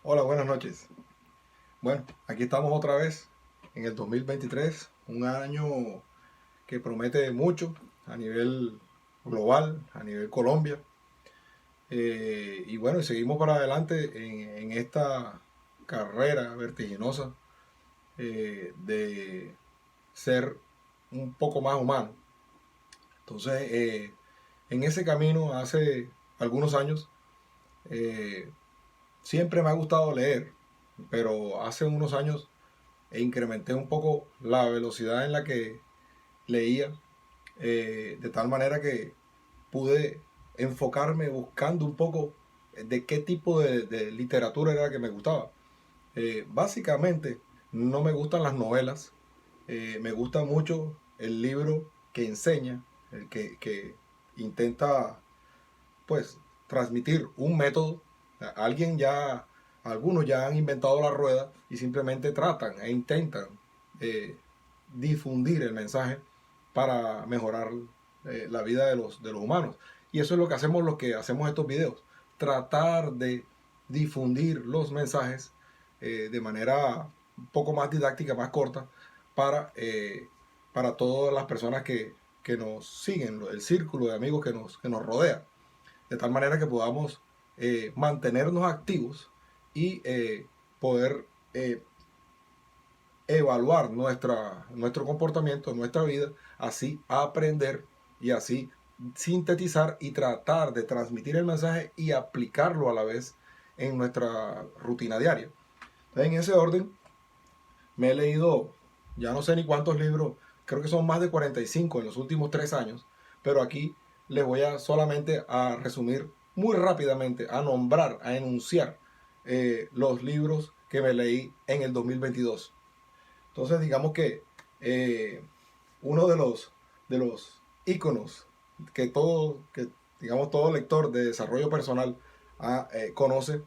Hola, buenas noches. Bueno, aquí estamos otra vez en el 2023, un año que promete mucho a nivel global, a nivel Colombia. Y bueno, seguimos para adelante en esta carrera vertiginosa de ser un poco más humano. Entonces, en ese camino, hace algunos años, eh, siempre me ha gustado leer, pero hace unos años incrementé un poco la velocidad en la que leía, de tal manera que pude enfocarme buscando un poco de qué tipo de literatura era que me gustaba. Básicamente, no me gustan las novelas, me gusta mucho el libro que enseña, el que intenta pues transmitir un método. Alguien ya, algunos ya han inventado la rueda y simplemente tratan e intentan eh, difundir el mensaje para mejorar la vida de los humanos. Y eso es lo que hacemos los que hacemos estos videos. Tratar de difundir los mensajes de manera un poco más didáctica, más corta, para todas las personas que nos siguen, el círculo de amigos que nos rodea, de tal manera que podamos mantenernos activos y poder evaluar nuestro comportamiento, nuestra vida, así aprender y así sintetizar y tratar de transmitir el mensaje y aplicarlo a la vez en nuestra rutina diaria. Entonces, en ese orden, me he leído ya no sé ni cuántos libros, creo que son más de 45 en los últimos 3 años, pero aquí les voy a solamente a resumir muy rápidamente, a nombrar, a enunciar los libros que me leí en el 2022. Entonces, digamos que eh, uno de los íconos que digamos todo lector de desarrollo personal conoce,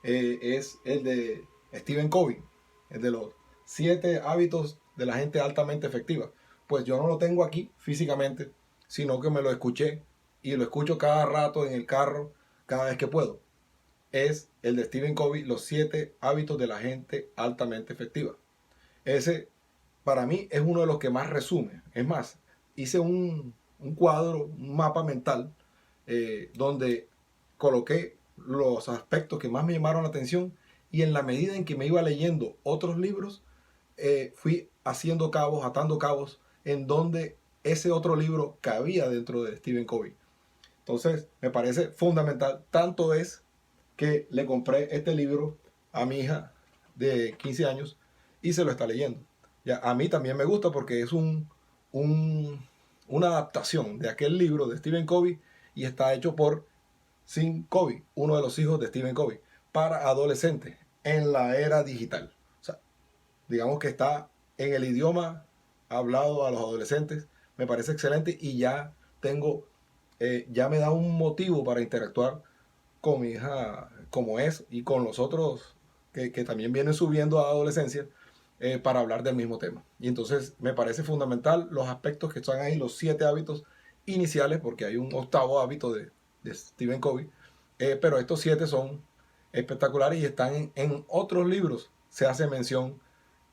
es el de Stephen Covey, el de los 7 hábitos de la gente altamente efectiva. Pues yo no lo tengo aquí físicamente, sino que me lo escuché y lo escucho cada rato en el carro, cada vez que puedo. Es el de Stephen Covey, los 7 hábitos de la gente altamente efectiva. Ese, para mí, es uno de los que más resume. Es más, hice un cuadro, un mapa mental, donde coloqué los aspectos que más me llamaron la atención, y en la medida en que me iba leyendo otros libros, fui haciendo cabos, atando cabos, en donde ese otro libro cabía dentro de Stephen Covey. Entonces, me parece fundamental. Tanto es que le compré este libro a mi hija de 15 años y se lo está leyendo. Ya, a mí también me gusta porque es un, una adaptación de aquel libro de Stephen Covey, y está hecho por Tim Covey, uno de los hijos de Stephen Covey, para adolescentes en la era digital. O sea, digamos que está en el idioma hablado a los adolescentes. Me parece excelente y ya tengo, ya me da un motivo para interactuar con mi hija como es y con los otros que también vienen subiendo a adolescencia, para hablar del mismo tema. Y entonces me parece fundamental los aspectos que están ahí, los 7 hábitos iniciales, porque hay un octavo hábito de Stephen Covey, pero estos 7 son espectaculares y están en otros libros. Se hace mención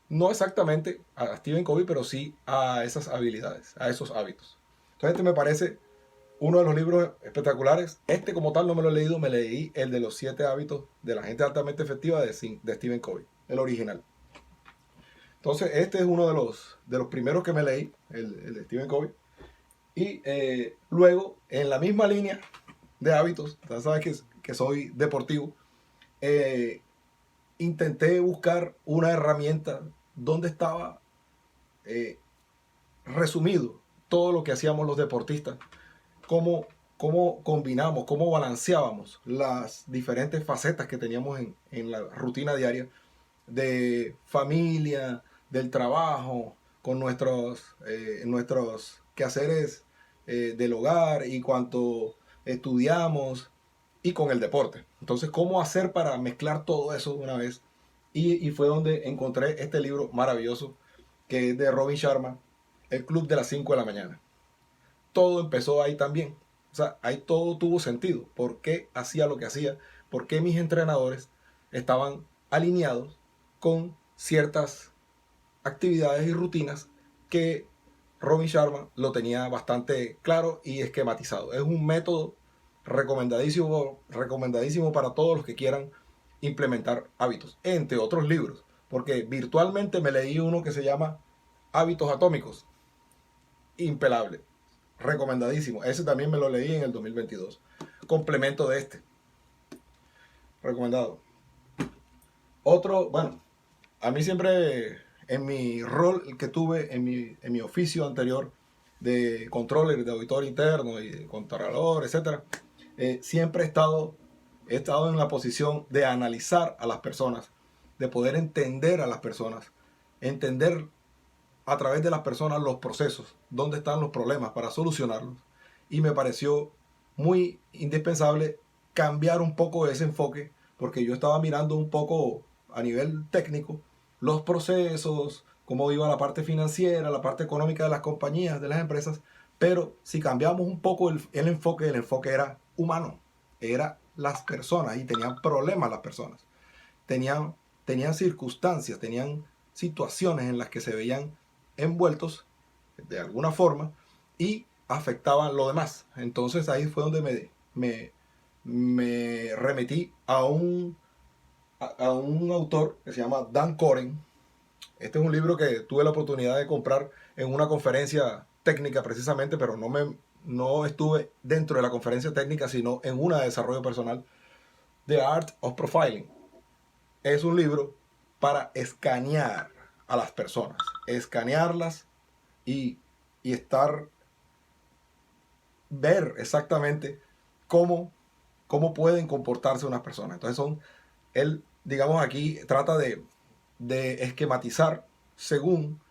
no exactamente a Stephen Covey, pero sí a esas habilidades, a esos hábitos. Entonces este me parece uno de los libros espectaculares. Este como tal no me lo he leído, me leí el de los 7 hábitos de la gente altamente efectiva de Stephen Covey, el original. Entonces este es uno de los primeros que me leí, el de Stephen Covey. Y luego, en la misma línea de hábitos, ya sabes que soy deportivo, eh, intenté buscar una herramienta donde estaba eh, resumido todo lo que hacíamos los deportistas, cómo combinamos, cómo balanceábamos las diferentes facetas que teníamos en la rutina diaria de familia, del trabajo, con nuestros quehaceres del hogar y cuanto estudiamos, y con el deporte. Entonces, ¿cómo hacer para mezclar todo eso de una vez? Y fue donde encontré este libro maravilloso que es de Robin Sharma, El Club de las 5 de la mañana. Todo empezó ahí también. O sea, ahí todo tuvo sentido. ¿Por qué hacía lo que hacía? ¿Por qué mis entrenadores? estaban alineados con ciertas actividades y rutinas que Robin Sharma lo tenía bastante claro y esquematizado. Es un método recomendadísimo para todos los que quieran implementar hábitos, entre otros libros, porque virtualmente me leí uno que se llama Hábitos Atómicos, impelable, recomendadísimo. Ese también me lo leí en el 2022, complemento de este, recomendado. Otro, bueno, a mí siempre en mi rol que tuve en mi oficio anterior de controller, de auditor interno y de contralor, etcétera, siempre he estado en la posición de analizar a las personas, de poder entender a las personas, entender a través de las personas los procesos, dónde están los problemas para solucionarlos. Y me pareció muy indispensable cambiar un poco ese enfoque, porque yo estaba mirando un poco a nivel técnico los procesos, cómo iba la parte financiera, la parte económica de las compañías, de las empresas, pero si cambiamos un poco el enfoque era humano, era las personas y tenían problemas las personas, tenían circunstancias, tenían situaciones en las que se veían envueltos de alguna forma y afectaban lo demás. Entonces ahí fue donde me remití a un autor que se llama Dan Koren. Este es un libro que tuve la oportunidad de comprar en una conferencia técnica precisamente, pero no estuve dentro de la conferencia técnica, sino en una de desarrollo personal, The Art of Profiling. Es un libro para escanear a las personas, escanearlas y ver exactamente cómo pueden comportarse unas personas. Entonces él, digamos aquí, trata de esquematizar según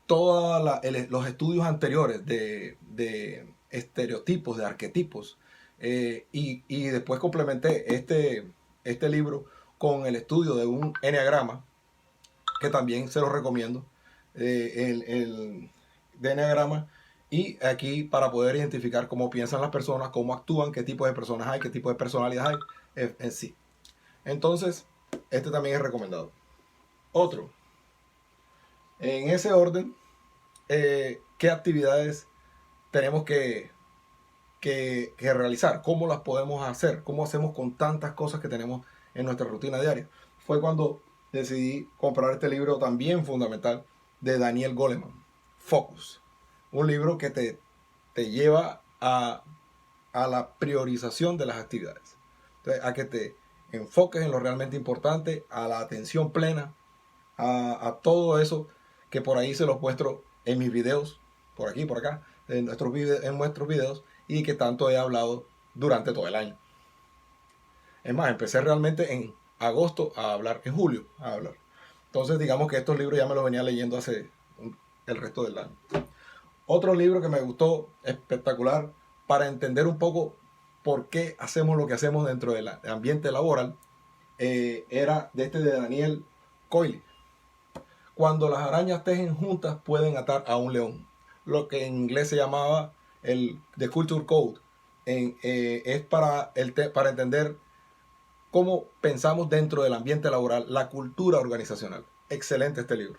todos los estudios anteriores de estereotipos, de arquetipos, y después complementé este libro con el estudio de un enneagrama, que también se lo recomiendo, el de enneagrama, y aquí para poder identificar cómo piensan las personas, cómo actúan, qué tipo de personas hay, qué tipo de personalidad hay en sí. Entonces, este también es recomendado. Otro, en ese orden, ¿qué actividades tenemos que realizar? ¿Cómo las podemos hacer? ¿Cómo hacemos con tantas cosas que tenemos en nuestra rutina diaria? Fue cuando decidí comprar este libro también fundamental de Daniel Goleman, Focus. Un libro que te lleva a la priorización de las actividades. Entonces, a que te enfoques en lo realmente importante, a la atención plena, a todo eso que por ahí se los muestro en mis videos, por aquí, por acá, en nuestros videos, y que tanto he hablado durante todo el año. Es más, empecé realmente en agosto a hablar, en julio a hablar. Entonces digamos que estos libros ya me los venía leyendo hace el resto del año. Otro libro que me gustó espectacular para entender un poco por qué hacemos lo que hacemos dentro del ambiente laboral, era de Daniel Coyle. Cuando las arañas tejen juntas pueden atar a un león. Lo que en inglés se llamaba The Culture Code. Es para entender cómo pensamos dentro del ambiente laboral, la cultura organizacional. Excelente este libro.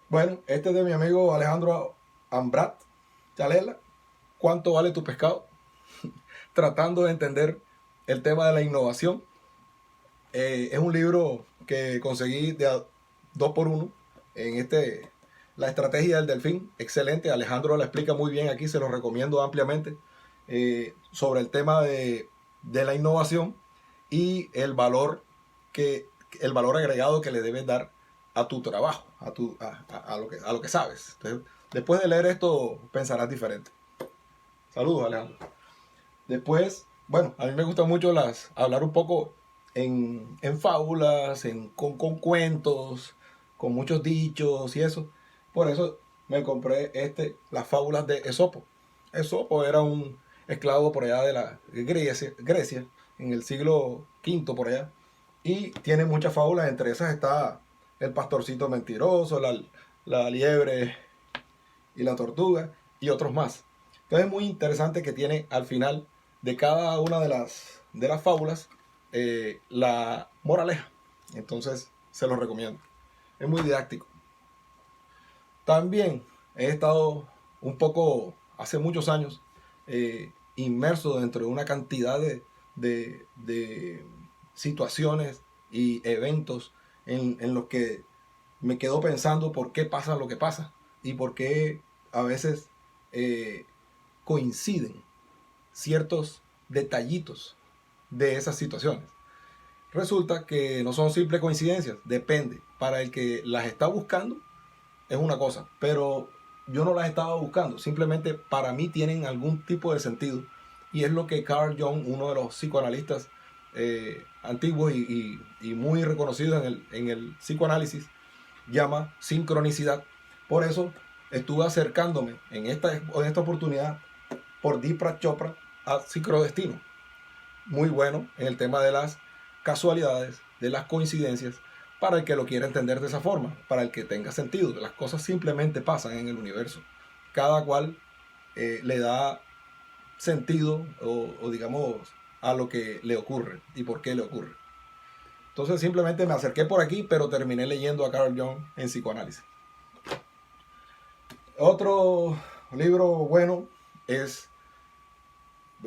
Bueno, este es de mi amigo Alejandro Ambrat Chalela. ¿Cuánto vale tu pescado? Tratando de entender el tema de la innovación. Es un libro que conseguí de 2x1 en La estrategia del delfín. Excelente, Alejandro la explica muy bien aquí, se lo recomiendo ampliamente, sobre el tema de la innovación y el valor agregado que le debes dar a tu trabajo, a lo que sabes. Entonces, después de leer esto pensarás diferente. Saludos, Alejandro. Después, bueno, a mí me gusta mucho hablar un poco en fábulas, con cuentos, con muchos dichos y eso. Por eso me compré las fábulas de Esopo. Esopo era un esclavo por allá de la Grecia, en el siglo V por allá. Y tiene muchas fábulas, entre esas está el pastorcito mentiroso, la liebre y la tortuga y otros más. Entonces es muy interesante que tiene al final de cada una de las fábulas la moraleja. Entonces se los recomiendo. Es muy didáctico. También he estado un poco, hace muchos años, inmerso dentro de una cantidad de situaciones y eventos en los que me quedo pensando por qué pasa lo que pasa y por qué a veces coinciden ciertos detallitos de esas situaciones. Resulta que no son simples coincidencias, depende. Para el que las está buscando es una cosa, pero yo no las estaba buscando, simplemente para mí tienen algún tipo de sentido y es lo que Carl Jung, uno de los psicoanalistas antiguos y muy reconocidos en el psicoanálisis, llama sincronicidad. Por eso estuve acercándome en esta oportunidad por Deepak Chopra a sincrodestino, muy bueno en el tema de las casualidades, de las coincidencias, para el que lo quiera entender de esa forma, para el que tenga sentido. Las cosas simplemente pasan en el universo. Cada cual le da sentido o digamos a lo que le ocurre y por qué le ocurre. Entonces simplemente me acerqué por aquí, pero terminé leyendo a Carl Jung en psicoanálisis. Otro libro bueno es,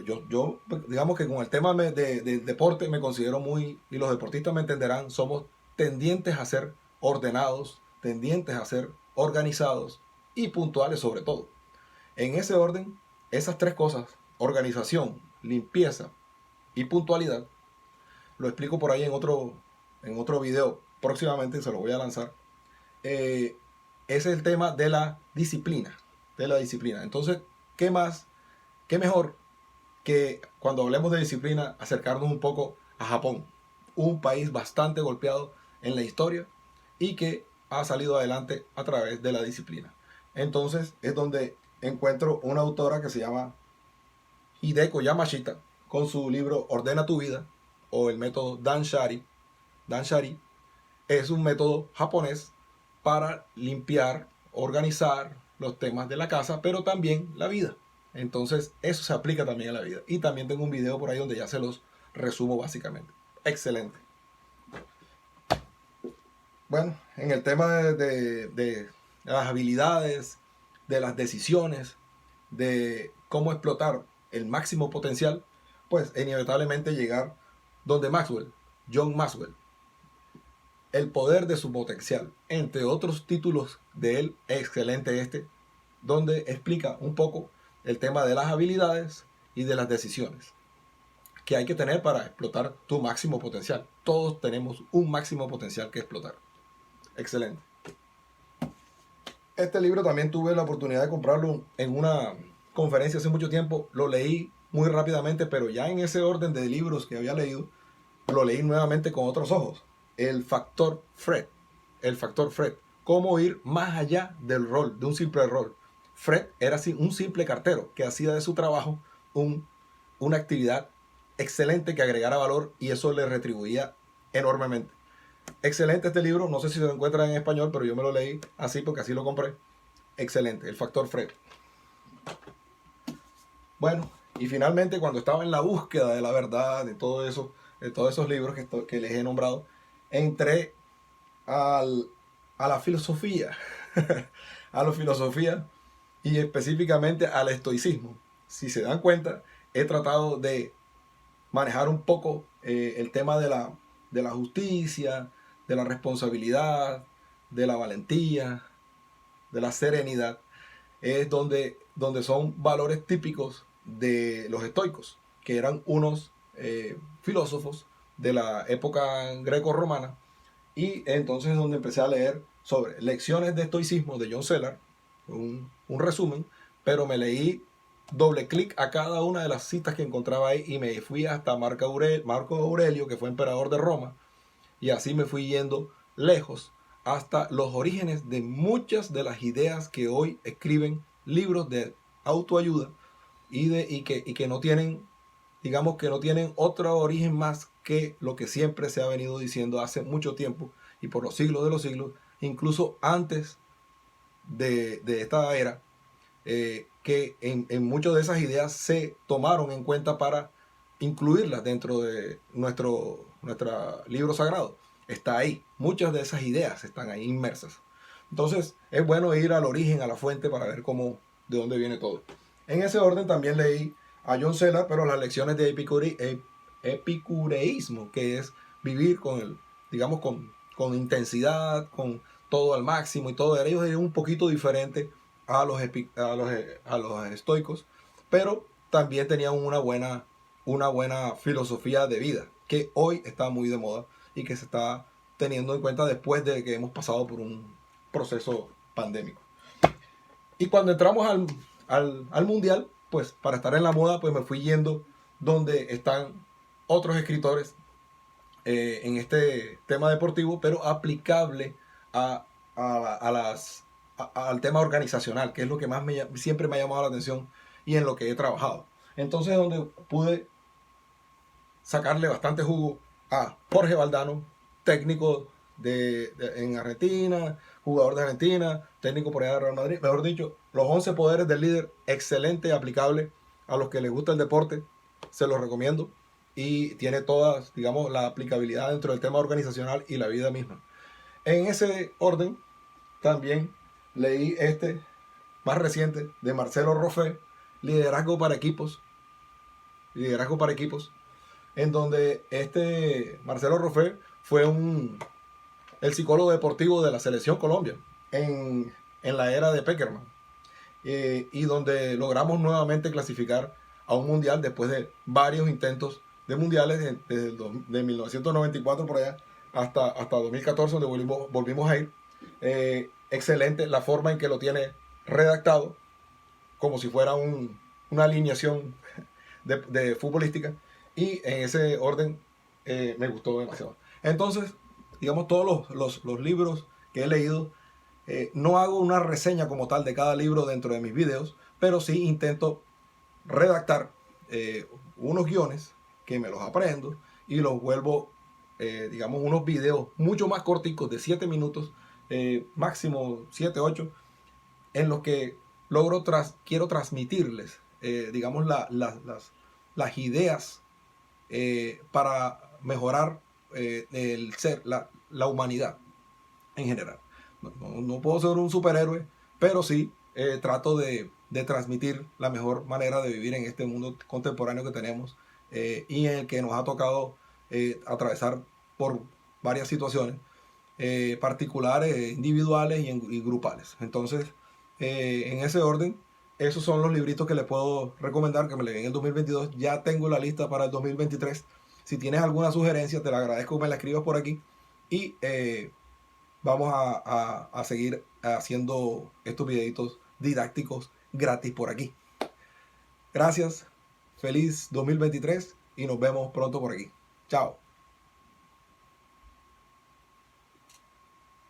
yo digamos que con el tema del deporte me considero muy, y los deportistas me entenderán, somos tendientes a ser ordenados, tendientes a ser organizados y puntuales sobre todo. En ese orden, esas tres cosas, organización, limpieza y puntualidad, lo explico por ahí en otro video, próximamente se lo voy a lanzar. Ese es el tema de la disciplina, Entonces, ¿qué más? ¿Qué mejor que cuando hablemos de disciplina acercarnos un poco a Japón, un país bastante golpeado en la historia y que ha salido adelante a través de la disciplina? Entonces es donde encuentro una autora que se llama Hideko Yamashita con su libro Ordena tu vida o el método Danshari. Danshari es un método japonés para limpiar, organizar los temas de la casa, pero también la vida. Entonces, eso se aplica también a la vida. Y también tengo un video por ahí donde ya se los resumo básicamente. Excelente. Bueno, en el tema de las habilidades, de las decisiones, de cómo explotar el máximo potencial, pues inevitablemente llegar donde Maxwell, John Maxwell, El poder de su potencial, entre otros títulos de él, excelente donde explica un poco el tema de las habilidades y de las decisiones que hay que tener para explotar tu máximo potencial. Todos tenemos un máximo potencial que explotar. Excelente. Este libro también tuve la oportunidad de comprarlo en una conferencia hace mucho tiempo. Lo leí muy rápidamente, pero ya en ese orden de libros que había leído, lo leí nuevamente con otros ojos. El factor Fred. El factor Fred. Cómo ir más allá del rol, de un simple rol. Fred era un simple cartero que hacía de su trabajo una actividad excelente que agregara valor y eso le retribuía enormemente. Excelente este libro, no sé si se lo encuentra en español, pero yo me lo leí así porque así lo compré. Excelente, el factor Fred. Bueno, y finalmente cuando estaba en la búsqueda de la verdad, de todo eso, de todos esos libros que les he nombrado, entré a la filosofía, a la filosofía y específicamente al estoicismo. Si se dan cuenta, he tratado de manejar un poco el tema de la justicia, de la responsabilidad, de la valentía, de la serenidad. Es donde son valores típicos de los estoicos, que eran unos filósofos de la época greco-romana. Y entonces es donde empecé a leer sobre lecciones de estoicismo de John Sellar, un resumen, pero me leí doble clic a cada una de las citas que encontraba ahí y me fui hasta Marco Aurelio, que fue emperador de Roma, y así me fui yendo lejos hasta los orígenes de muchas de las ideas que hoy escriben libros de autoayuda y que no tienen, digamos que no tienen otro origen más que lo que siempre se ha venido diciendo hace mucho tiempo y por los siglos de los siglos, incluso antes de esta era, que en muchas de esas ideas se tomaron en cuenta para incluirlas dentro de nuestro libro sagrado. Está ahí. Muchas de esas ideas están ahí inmersas. Entonces es bueno ir al origen, a la fuente, para ver de dónde viene todo. En ese orden también leí a John Sellars, pero las lecciones de epicureísmo, que es vivir digamos, con intensidad, con todo al máximo y todo. Ellos eran un poquito diferente a los estoicos, pero también tenían una buena filosofía de vida, que hoy está muy de moda y que se está teniendo en cuenta después de que hemos pasado por un proceso pandémico. Y cuando entramos al mundial, pues para estar en la moda, pues me fui yendo donde están otros escritores en este tema deportivo, pero aplicable al tema organizacional, que es lo que más siempre me ha llamado la atención y en lo que he trabajado. Entonces, donde pude sacarle bastante jugo a Jorge Valdano, técnico en Argentina, jugador de Argentina, técnico por allá de Real Madrid. Mejor dicho, los 11 poderes del líder, excelente, aplicable a los que les gusta el deporte, se los recomiendo. Y tiene todas, digamos, la aplicabilidad dentro del tema organizacional y la vida misma. En ese orden, también leí este más reciente de Marcelo Roffé, Liderazgo para equipos. Liderazgo para equipos, en donde Marcelo Roffé fue el psicólogo deportivo de la Selección Colombia en la era de Peckerman, y donde logramos nuevamente clasificar a un mundial después de varios intentos de mundiales de 1994 por allá hasta 2014, donde volvimos a ir. Excelente la forma en que lo tiene redactado, como si fuera una alineación de futbolística, y en ese orden me gustó demasiado. Entonces, digamos, todos los libros que he leído, no hago una reseña como tal de cada libro dentro de mis videos, pero sí intento redactar unos guiones que me los aprendo y los vuelvo, digamos, unos videos mucho más corticos de 7 minutos, máximo 7, 8, en los que quiero transmitirles, digamos, las ideas para mejorar el ser, la humanidad en general. No puedo ser un superhéroe, pero sí trato de transmitir la mejor manera de vivir en este mundo contemporáneo que tenemos, y en el que nos ha tocado atravesar por varias situaciones particulares, individuales y grupales. Entonces, en ese orden, esos son los libritos que les puedo recomendar, que me leí en el 2022. Ya tengo la lista para el 2023. Si tienes alguna sugerencia, te la agradezco que me la escribas por aquí. Y vamos a seguir haciendo estos videitos didácticos gratis por aquí. Gracias, feliz 2023 y nos vemos pronto por aquí. Chao.